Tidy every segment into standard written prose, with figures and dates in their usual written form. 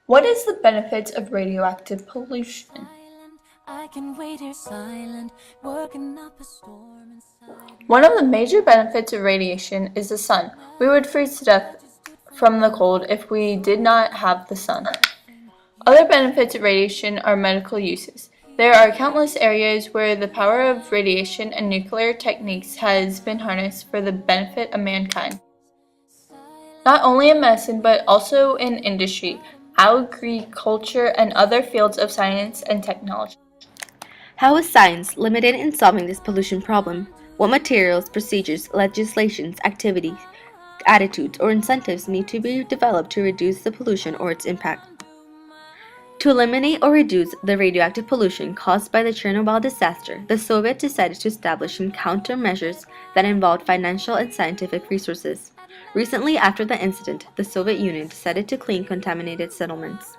What is the benefits of radioactive pollution? One of the major benefits of radiation is the sun. We would freeze to death from the cold if we did not have the sun. Other benefits of radiation are medical uses. There are countless areas where the power of radiation and nuclear techniques has been harnessed for the benefit of mankind. Not only in medicine, but also in industry, agriculture, and other fields of science and technology. How is science limited in solving this pollution problem? What materials, procedures, legislations, activities, attitudes, or incentives need to be developed to reduce the pollution or its impact? To eliminate or reduce the radioactive pollution caused by the Chernobyl disaster, the Soviets decided to establish some countermeasures that involved financial and scientific resources. Recently, after the incident, the Soviet Union decided to clean contaminated settlements.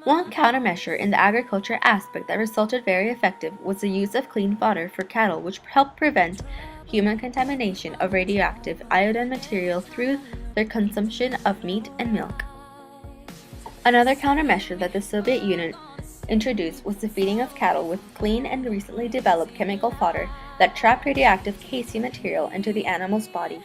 One countermeasure in the agriculture aspect that resulted very effective was the use of clean fodder for cattle, which helped prevent human contamination of radioactive iodine material through their consumption of meat and milk. Another countermeasure that the Soviet Union introduced was the feeding of cattle with clean and recently developed chemical fodder that trapped radioactive caesium material into the animal's body.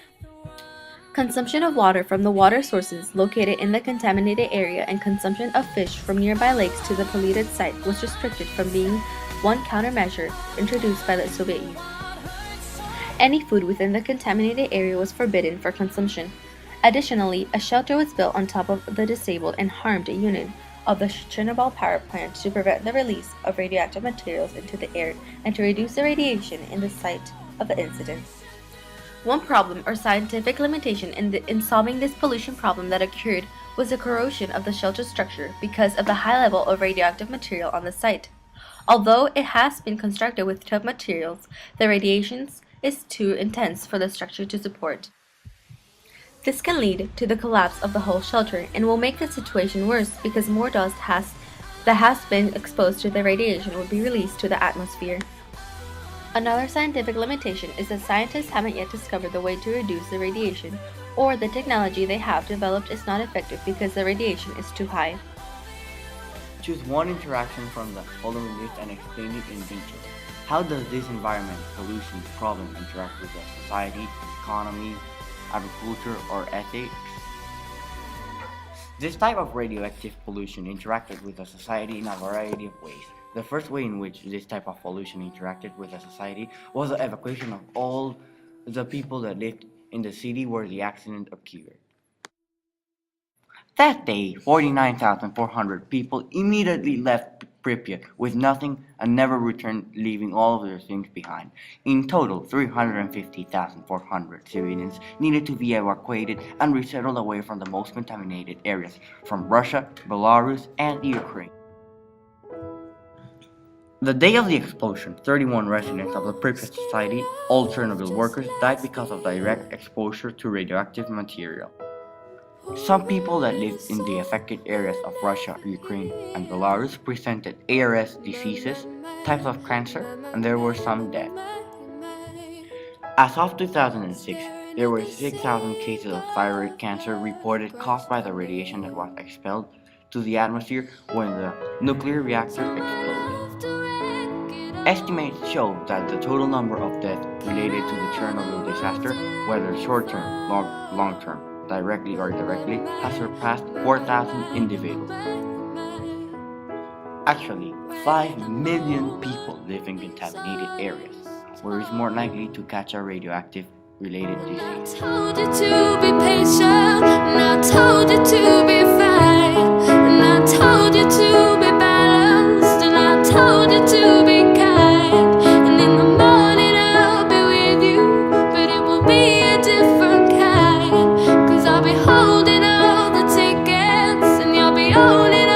Consumption of water from the water sources located in the contaminated area and consumption of fish from nearby lakes to the polluted site was restricted from being one countermeasure introduced by the Soviet Union. Any food within the contaminated area was forbidden for consumption. Additionally, a shelter was built on top of the disabled and harmed unit of the Chernobyl power plant to prevent the release of radioactive materials into the air and to reduce the radiation in the site of the incident. One problem or scientific limitation in solving this pollution problem that occurred was the corrosion of the shelter structure because of the high level of radioactive material on the site. Although it has been constructed with tough materials, the radiation is too intense for the structure to support. This can lead to the collapse of the whole shelter and will make the situation worse because more dust that has been exposed to the radiation will be released to the atmosphere. Another scientific limitation is that scientists haven't yet discovered the way to reduce the radiation, or the technology they have developed is not effective because the radiation is too high. Choose one interaction from the following list and explain it in detail. How does this environment pollution problem interact with the society, economy, agriculture, or ethics? This type of radioactive pollution interacted with the society in a variety of ways. The first way in which this type of pollution interacted with the society was the evacuation of all the people that lived in the city where the accident occurred. That day, 49,400 people immediately left Pripyat with nothing and never returned, leaving all of their things behind. In total, 350,400 civilians needed to be evacuated and resettled away from the most contaminated areas from Russia, Belarus, and Ukraine. The day of the explosion, 31 residents of the Pripyat Society, all Chernobyl workers, died because of direct exposure to radioactive material. Some people that lived in the affected areas of Russia, Ukraine, and Belarus presented ARS diseases, types of cancer, and there were some deaths. As of 2006, there were 6,000 cases of thyroid cancer reported caused by the radiation that was expelled to the atmosphere when the nuclear reactor exploded. Estimates show that the total number of deaths related to the Chernobyl disaster, whether short-term, long-term, directly or indirectly, has surpassed 4,000 individuals. Actually, 5 million people live in contaminated areas, where it's more likely to catch a radioactive related disease. I told you to be patient, and I told you to be fine, and I told you to be balanced, and I told you to be kind, and in the morning I'll be with you, but it will be a different kind, 'cause I'll be holding all the tickets, and you'll be holding